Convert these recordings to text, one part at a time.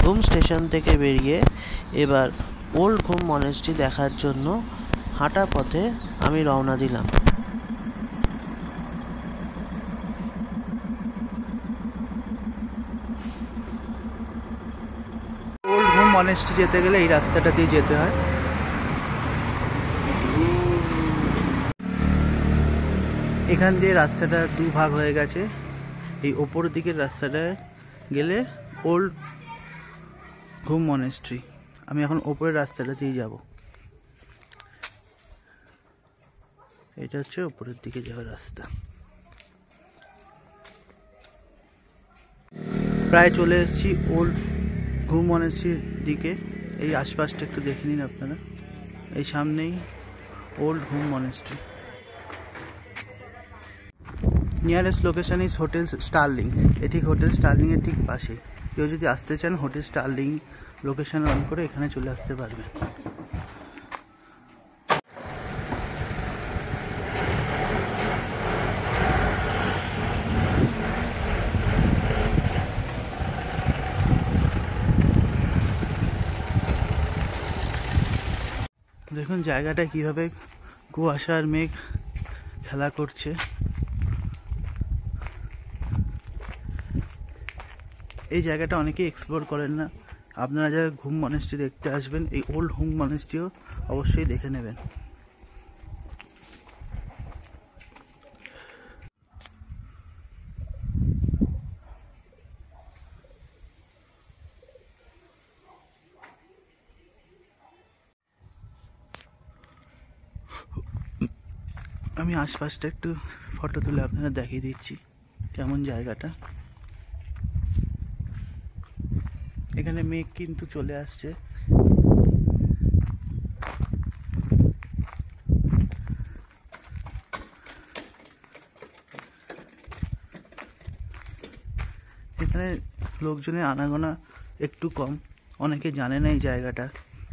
ঘুম স্টেশন থেকে বেরিয়ে এবার ওল্ড ঘুম মনেস্ট্রি দেখার জন্য হাঁটা পথে আমি রওনা দিলাম। ওল্ড ঘুম মনেস্ট্রি যেতে গেলে এই রাস্তাটা দিয়ে যেতে হয়। এখান দিয়ে রাস্তাটা দুভাগ হয়ে গেছে। এই ওপর দিকের রাস্তাটায় গেলে ওল্ড ঘুম মনেস্ট্রি। আমি এখন ওপরের রাস্তাটা দিয়ে যাব। এটা হচ্ছে ওপরের দিকে যাওয়ার রাস্তা। প্রায় চলে এসেছি ওল্ড ঘুম মনেস্ট্রির দিকে। এই আশপাশটা একটু দেখে নিন আপনারা। এই সামনেই ওল্ড ঘুম monastery. Nearest location is hotel starling. এটি হোটেল স্টারলিং এর ঠিক পাশেই। কেউ যদি আসতে চান হোটেল স্টারলিং লোকেশন অন করে এখানে চলে আসতে পারবেন। দেখুন জায়গাটা কিভাবে কুয়াশার মেঘ খেলা করছে। এই জায়গাটা অনেকেই এক্সপ্লোর করেন না। আপনারা যারা ঘুম মনেস্ট্রি দেখতে আসবেন এই ওল্ড ঘুম মনেস্ট্রিও অবশ্যই দেখে নেবেন। আমি আশপাশটা একটু ফটো তুলে আপনারা দেখিয়ে দিচ্ছি কেমন জায়গাটা। এখানে মেঘ কিন্তু চলে আসছে। এখানে লোকজনের আনাগোনা একটু কম। অনেকে জানে না এই জায়গাটা,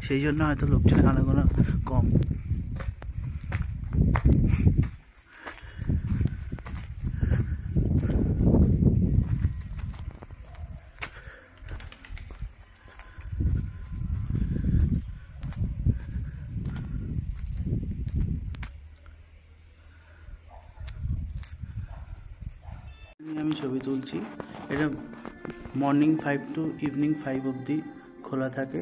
সেই জন্য হয়তো লোকজনের আনাগোনা কম। আমি ছবি তুলছি। এটা মর্নিং 5 টু ইভিনিং 5 অবধি খোলা থাকে।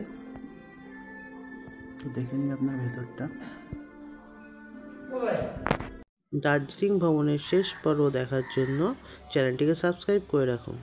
তো দেখে নিন আপনার ভেতরটা। দার্জিলিং ভ্রমণের শেষ পর্ব দেখার জন্য চ্যানেলটিকে সাবস্ক্রাইব করে রাখুন।